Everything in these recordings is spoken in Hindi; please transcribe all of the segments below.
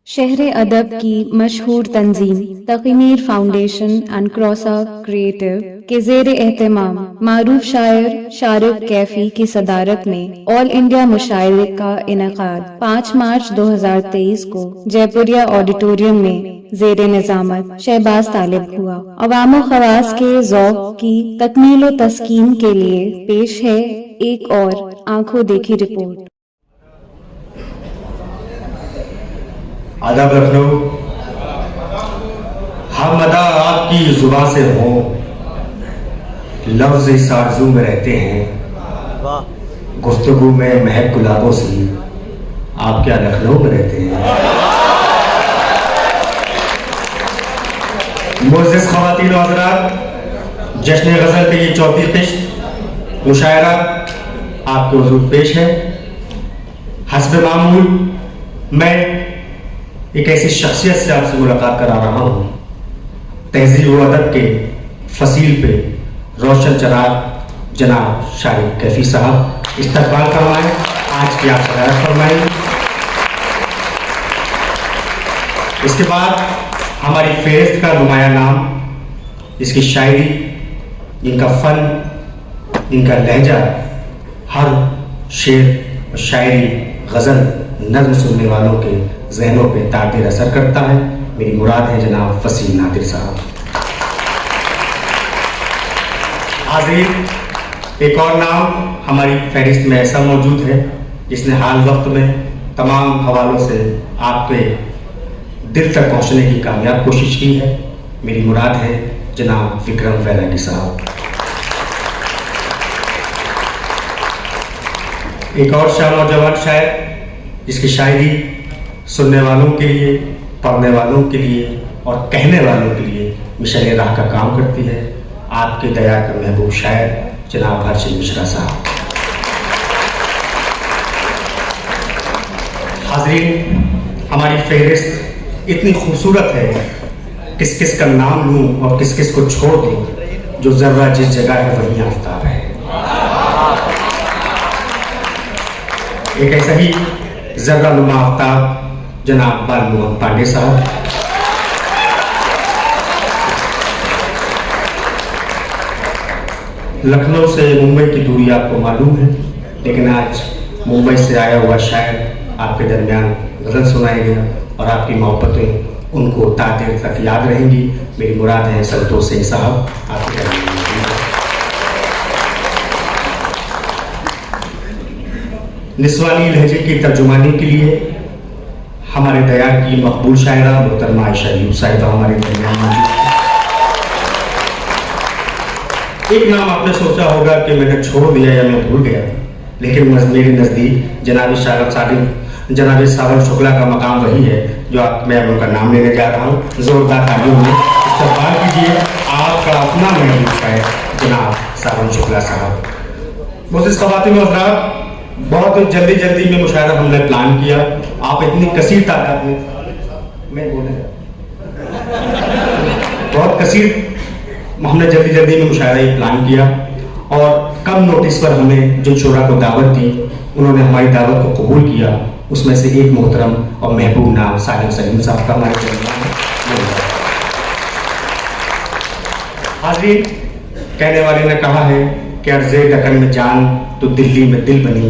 शहर अदब की मशहूर तंजीम तक़मीर फाउंडेशन एंड क्रॉसा क्रिएटिव के ज़ेर एहतमाम मारूफ शायर शारिक कैफी की सदारत में ऑल इंडिया मुशायरे का इनेकाद 5 मार्च 2023 को जयपुरिया ऑडिटोरियम में ज़ेर निज़ामत शहबाज तालिब हुआ। अवाम खवास के ज़ौक़ की तकमील व तस्कीन के लिए पेश है एक और आंखों देखी रिपोर्ट। आदाब लखनऊ, हम अदा आपकी जुबान से हो, लफ्ज़ इस आरज़ू में रहते हैं, गुफ्तगू में महक गुलाबों सी आप क्या लखनऊ में रहते हैं। मुअज़्ज़िज़ ख़वातीन व हज़रात, जश्न गज़ल की ये चौथी किश्त मुशायरा आपके हुज़ूर पेश है। हस्ब मामूल मैं एक ऐसी शख्सियत से आपसे मुलाकात करा रहा हूँ, तहज़ीब व अदब के फसील पे रोशन चराग जनाब शारिक कैफी साहब इस्तकबाल फरमाएं। आज की आप सदारत फरमाएं। इसके बाद हमारी फेहरिस्त का नुमाया नाम, इसकी शायरी, इनका फ़न, इनका लहजा, हर शेर शायरी गज़ल नज़्म सुनने वालों के जहनों पे ताक़ीर असर करता है। मेरी मुराद है जनाब फसील नादिर साहब। हाज़रीन, एक और नाम हमारी फहरिस्त में ऐसा मौजूद है जिसने हाल वक्त में तमाम हवालों से आपके दिल तक पहुंचने की कामयाब कोशिश की है। मेरी मुराद है जनाब विक्रम फैलानी साहब। एक और शान और जवान शायर जिसकी शायरी सुनने वालों के लिए, पढ़ने वालों के लिए और कहने वालों के लिए मिशन राह का काम करती है। आपके दया का महबूब शायर जनाब हर्षिल मिश्रा साहब। हाज़रीन, हमारी फहरिस्त इतनी खूबसूरत है, किस किस का नाम लूँ और किस किस को छोड़ दूँ, जो ज़र्रा जिस जगह है वहीं आफ्ताब है। एक ऐसा ही ज़र्रा नुमा आफ्ताब जनाब बाल मोहन पांडे साहब। लखनऊ से मुंबई की दूरी आपको मालूम है, लेकिन आज मुंबई से आया हुआ शायर आपके दरमियान गज़ल सुनाएगा और आपकी मोहब्बतें उनको तादेर तक याद रहेंगी। मेरी मुराद है संतोष सिंह साहब आपके दरमियान। निस्वानी लहजे की तर्जुमानी के लिए हमारे दया की मकबूल शायरा मोहतरमा आयशा अयूब साहिबा हमारे दरमियान मौजूद है। एक नाम आपने सोचा होगा कि मैंने छोड़ दिया या मैं भूल गया, लेकिन मेरे नज़दीक जनाब सावन शुक्ला का मकाम वही है जो मैं उनका नाम लेने जा रहा हूँ। जोरदार तालियों में इस्तकबाल कीजिए आपका अपना महबूब शायर जनाब सावन शुक्ला साहब। मुअज़्ज़िज़ ख़वातीन व हज़रात, बहुत जल्दी में मुशायरा हमने प्लान किया। आप इतनी कसीर तादाद में, मैं बहुत कसीर हमने जल्दी में मुशायरा ये प्लान किया और कम नोटिस पर हमें जिन शोरा को दावत दी उन्होंने हमारी दावत को कबूल किया। उसमें से एक मोहतरम और महबूब नाम सालिम सलीम साहब का हमारे दरमियान है। हाज़रीन, कहने वाले ने कहा है कि अर्ज़े दक्कन में जान तो दिल्ली में दिल बनी,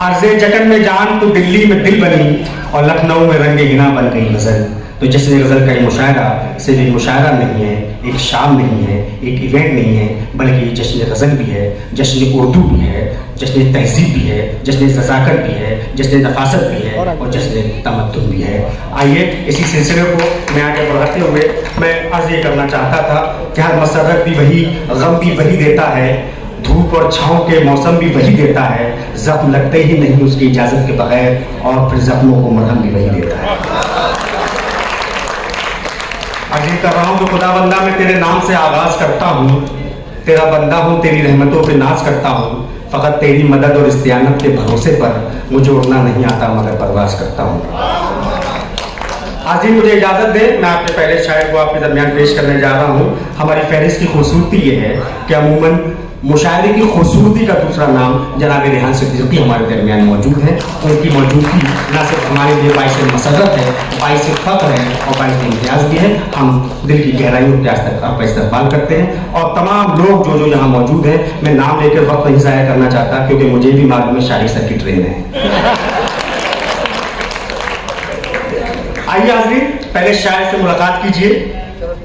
अर्ज़े जकन में जान तो दिल्ली में दिल बनी और लखनऊ में रंगे हिना बन गई गज़ल। तो जश्न गज़ल का ये मुशायरा सिर्फ एक मुशायरा नहीं है, एक शाम नहीं है, एक इवेंट नहीं है, बल्कि जश्न गज़ल भी है, जश्न उर्दू भी है, जश्न तहज़ीब भी है, जश्न ज़ज़ाकत भी है, जश्न नफ़ासत भी है और जश्न तमद्दुन भी है। आइए इसी सिलसिले को मैं आगे बढ़ाते हुए मैं अर्ज़ ये करना चाहता था कि हर मसरत भी वही, गम भी वही देता है, धूप और छाँव के मौसम भी वही देता है, जख्म लगते ही नहीं उसकी इजाज़त के बगैर और फिर जख्मों को मरहम भी वही देता है। अर्ज़ कर रहा हूँ कि खुदाबंदा मैं तेरे नाम से आगाज़ करता हूँ, तेरा बंदा हूँ, तेरी रहमतों पे नाज करता हूँ, फ़कत तेरी मदद और इस्तियानत के भरोसे पर मुझे उड़ना नहीं आता मगर परवाज़ करता हूँ। आज ही मुझे इजाज़त दें, मैं आपके पहले शायर को आपके दरमियान पेश करने जा रहा हूँ। हमारी फहरिस्त की खूबसूरती ये है कि अमूमन मुशायरे की खूबसूरती का दूसरा नाम जनाब रेहान सिद्दीकी हमारे दरमियान मौजूद है। उनकी मौजूदगी न सिर्फ हमारे लिए बाइस मसरत है, बाइस फ़ख्र है और बाइस इम्तियाज़ भी है। हम दिल की गहराइयों के आपका इस्तेमाल करते हैं और तमाम लोग जो यहाँ मौजूद हैं, मैं नाम लेकर वक्त नहीं ज़ाया करना चाहता क्योंकि मुझे भी मालूम है शाही सर की ट्रेन है। आइए हाज़रीन, पहले शायर से मुलाकात कीजिए,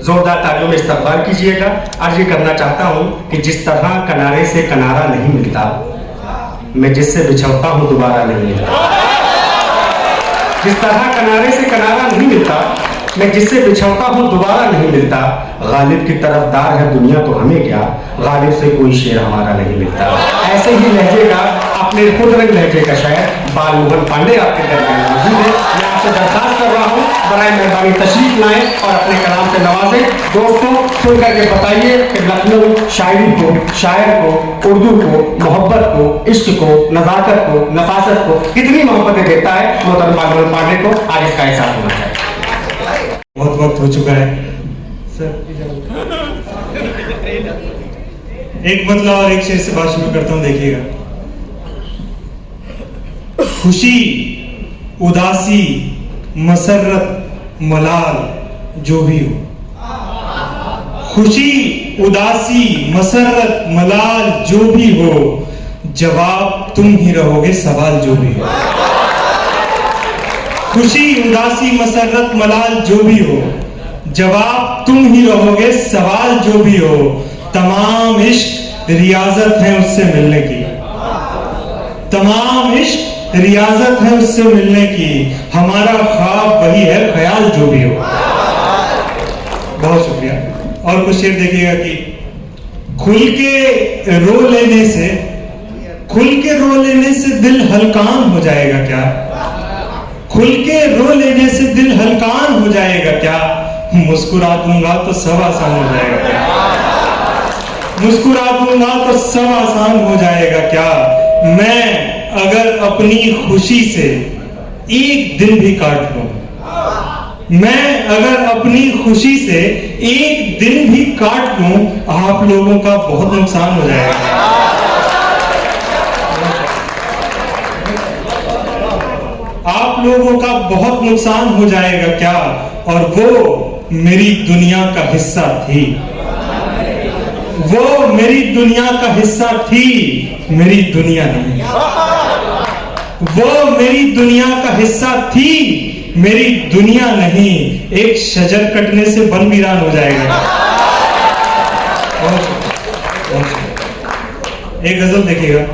जोरदार तालियों में इस्तकबाल कीजिएगा। अर्ज ये करना चाहता हूँ कि जिस तरह किनारे से किनारा नहीं मिलता, मैं जिससे बिछड़ता हूँ दोबारा नहीं मिलता। जिस तरह किनारे से किनारा नहीं मिलता, मैं जिससे बिछड़ता हूँ दोबारा नहीं मिलता। गालिब की तरफदार है दुनिया तो हमें क्या, गालिब से कोई शेर हमारा नहीं मिलता। ऐसे ही लहजे का, अपने खुद रंग लहजे का शायर बालमोहन पांडे आपके दरमियान मौजूद है। मैं आपसे दरखास्त कर रहा हूँ बराए मेहरबानी तशरीफ लाएं और अपने कलाम से नवाजें। दोस्तों, सुन करके बताइए कि लखनऊ शायरी को, शायर को, उर्दू को, मोहब्बत को, इश्क को, नज़ाकत को, नफासत को कितनी मोहब्बतें देता है मोहतरम बालमोहन पांडे को। आज इसका एहसास होना चाहिए। बहुत वक्त हो चुका है सर। एक मतला और एक शेर से बात शुरू करता हूं, देखिएगा। खुशी, उदासी, मसरत, मलाल जो भी हो, खुशी, उदासी, मसरत, मलाल जो भी हो, जवाब तुम ही रहोगे सवाल जो भी हो। खुशी, उदासी, मसरत, मलाल जो भी हो, जवाब तुम ही रहोगे सवाल जो भी हो। तमाम इश्क रियाजत है उससे मिलने की, तमाम इश्क रियाजत है उससे मिलने की। हमारा ख्वाब वही है ख्याल जो भी हो। बहुत शुक्रिया। और कुछ शेर देखिएगा कि खुल के रो लेने से, खुल के रो लेने से दिल हलकान हो जाएगा क्या, खुल के रो लेने से दिल हलकान हो जाएगा क्या। मुस्कुरा दूंगा तो सब आसान हो जाएगा क्या, मुस्कुरा दूंगा तो सब आसान हो जाएगा क्या। मैं अगर अपनी खुशी से एक दिन भी काट लूं, मैं अगर अपनी खुशी से एक दिन भी काट लूं, आप लोगों का बहुत नुकसान हो जाएगा। आप लोगों का बहुत नुकसान हो जाएगा क्या। और वो मेरी दुनिया का हिस्सा थी, वो मेरी दुनिया का हिस्सा थी, मेरी दुनिया नहीं। वो मेरी दुनिया का हिस्सा थी, मेरी दुनिया नहीं। एक शजर कटने से बन वीरान हो जाएगा। एक गजल देखिएगा।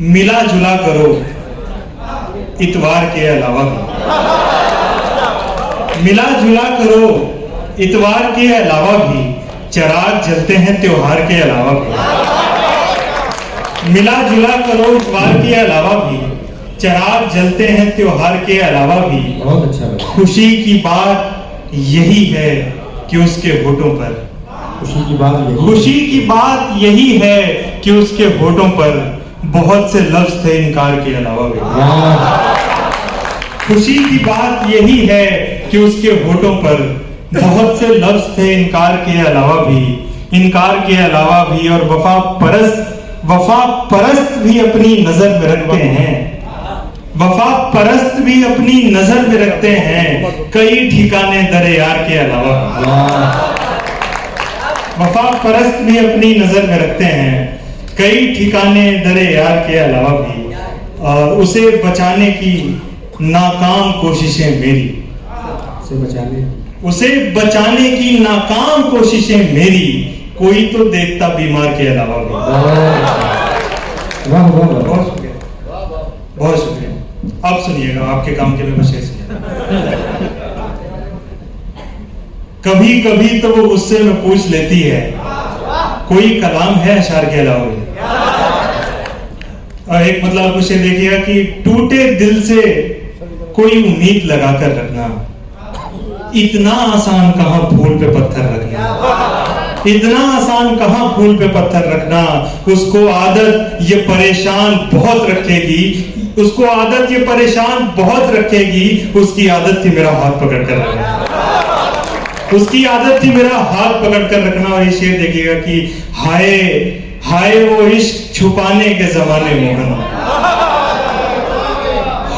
मिला जुला करो इतवार के अलावा भी, मिला जुला करो इतवार के अलावा भी, चिराग जलते हैं त्योहार के अलावा भी। मिला जुला करो इतवार के अलावा भी, चिराग जलते हैं त्योहार के अलावा भी। बहुत अच्छा। खुशी की बात यही है कि उसके होठों पर, खुशी की बात यही, खुशी की बात यही है कि उसके होठों पर बहुत से लफ्ज थे इनकार के अलावा भी। खुशी की बात यही है कि उसके होठों पर बहुत से लफ्ज थे इनकार के अलावा भी, इनकार के अलावा भी। और वफा परस्त भी अपनी नजर में रखते हैं, वफा परस्त भी अपनी नजर में रखते हैं कई ठिकाने दरे यार के अलावा। वफा परस्त भी अपनी नजर में रखते हैं कई ठिकाने दरे यार के अलावा भी। और उसे बचाने की नाकाम कोशिशें मेरी, उसे बचाने की नाकाम कोशिशें मेरी, कोई तो देखता बीमार के अलावा भी। बहुत शुक्रिया, बहुत शुक्रिया। अब सुनिएगा, आपके काम के लिए मैं शेर सुनिएगा। कभी कभी तो वो गुस्से में पूछ लेती है, कोई कलाम है अशार के अलावा भी। और एक मतलब कुछ देखिएगा कि टूटे दिल से कोई उम्मीद लगाकर रखना, इतना आसान कहां फूल पे पत्थर रखना, इतना आसान कहां फूल पे पत्थर रखना। उसको आदत ये परेशान बहुत रखेगी, उसको आदत ये परेशान बहुत रखेगी। उसकी आदत थी मेरा हाथ पकड़ कर रखना, उसकी आदत थी मेरा हाथ पकड़ कर रखना। और ये शेर देखिएगा कि हाय हाय वो इश्क छुपाने के जमाने मोहन,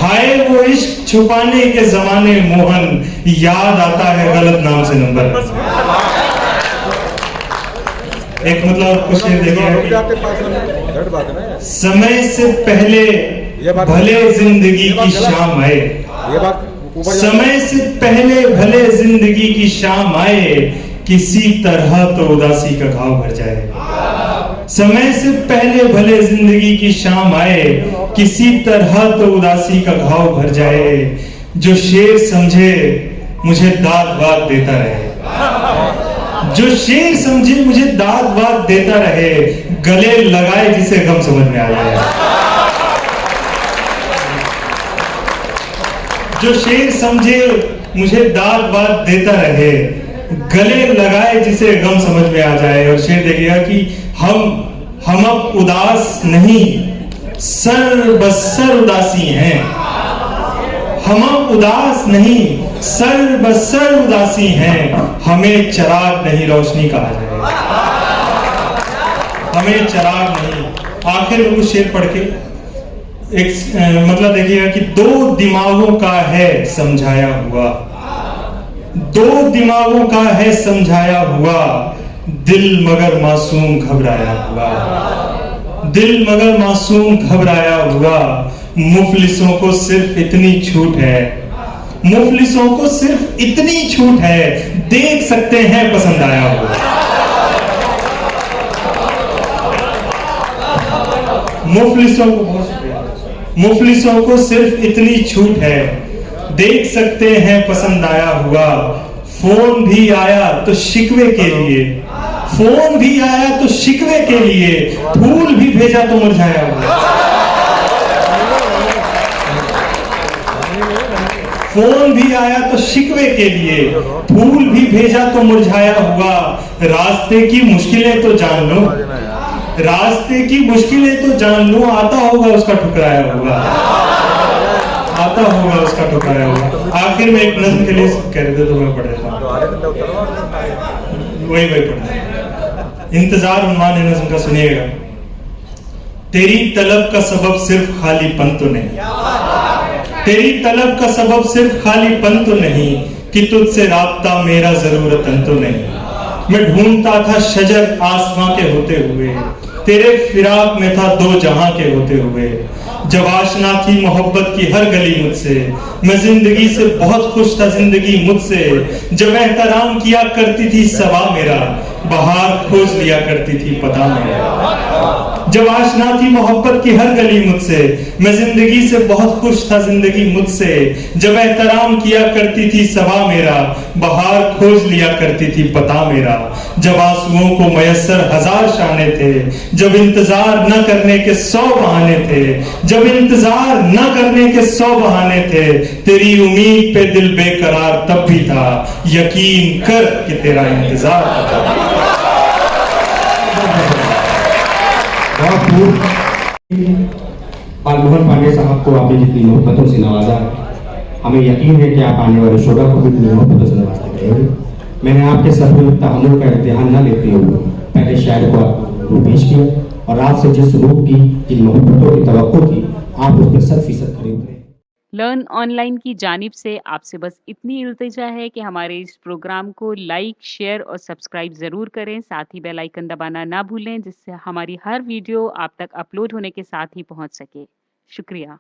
हाय वो इश्क छुपाने के जमाने मोहन, याद आता है गलत नाम से नंबर। एक मतलब कुछ शेर देखिएगा, समय से पहले भले जिंदगी की शाम आए, समय से पहले भले जिंदगी की शाम आए, किसी तरह तो उदासी का घाव भर जाए। समय से पहले भले जिंदगी की शाम आए, किसी तरह तो उदासी का घाव भर जाए। जो शेर समझे मुझे दाद वाद देता रहे, जो शेर समझे मुझे दाद वाद देता रहे, गले लगाए जिसे गम समझ में आ जाए। जो शेर समझे मुझे दाद वाद देता रहे, गले लगाए जिसे गम समझ में आ जाए। और शेर देखिएगा कि हम अब उदास नहीं, सर बसर उदासी हैं। हम अब उदास नहीं, सर बसर उदासी हैं। हमें चिराग नहीं रोशनी कहा जाए, हमें चिराग नहीं। आखिर में कुछ शेर पढ़ के एक मतलब देखिएगा कि दो दिमागों का है समझाया हुआ, दो दिमागों का है समझाया हुआ, दिल मगर मासूम घबराया हुआ, दिल मगर मासूम घबराया हुआ। मुफलिसों को सिर्फ इतनी छूट है, मुफलिसों को सिर्फ इतनी छूट है, देख सकते हैं पसंद आया हुआ। मुफलिसों को सिर्फ इतनी छूट है, देख सकते हैं पसंद आया हुआ। फोन भी आया तो शिकवे के लिए, फोन भी आया तो शिकवे के लिए, फूल भी भेजा तो मुरझाया हुआ। फोन भी आया तो शिकवे के लिए, फूल भी भेजा तो मुरझाया हुआ। रास्ते की मुश्किलें तो जान लो, रास्ते की मुश्किलें तो जान लो, आता होगा उसका ठुकराया हुआ, आता होगा उसका ठुकराया हुआ। आखिर में एक नज्म के लिए कह रहे थे तो मैं पढ़ देता हूं, वही पढ़। इंतजार उन्मान है नज्म का, सुनिएगा। तेरी तलब का सबब सिर्फ खालीपन तो नहीं, तेरी तलब का सबब सिर्फ खालीपन तो नहीं, कि तुझसे राब्ता मेरा जरूरतन तो नहीं। मैं ढूंढता था शजर आसमां के होते हुए, तेरे फिराक में था दो जहां के होते हुए। जब आशना थी मोहब्बत की हर गली मुझसे, मैं जिंदगी से बहुत खुश था जिंदगी मुझसे। जब एहतराम किया करती थी सबा मेरा, बाहर खोज लिया करती थी पता मेरा। जब आशना थी मोहब्बत की हर गली मुझसे, मैं जिंदगी से बहुत खुश था जिंदगी मुझसे। जब एहतराम किया करती थी सबा मेरा, बाहर खोज लिया करती थी पता मेरा। जब आंसुओं को मयस्सर हजार शाने थे, जब इंतजार न करने के 100 बहाने थे, जब इंतजार न करने के 100 बहाने थे, तेरी उम्मीद पे दिल बेकरार तब भी था, यकीन कर कि तेरा इंतजार था। बालमोहन पांडे साहब को आपने जितनी मोहब्बतों से नवाजा, हमें यकीन है कि आप आने वाले शोधा को भी इतनी मोहब्बतों से नवाजते रहेंगे। मैंने आपके सब्र तहम्मुल का इम्तिहान न लेते हुए पहले शायर को आपको पेश किया, और आपसे जिस सलूक की, जिन मोहब्बतों की तवक्को थी, आप उस पर 100% खरे उतरे। लर्न ऑनलाइन की जानिब से आपसे बस इतनी इल्तिजा है कि हमारे इस प्रोग्राम को लाइक, शेयर और सब्सक्राइब ज़रूर करें। साथ ही बेल आइकन दबाना ना भूलें, जिससे हमारी हर वीडियो आप तक अपलोड होने के साथ ही पहुंच सके। शुक्रिया।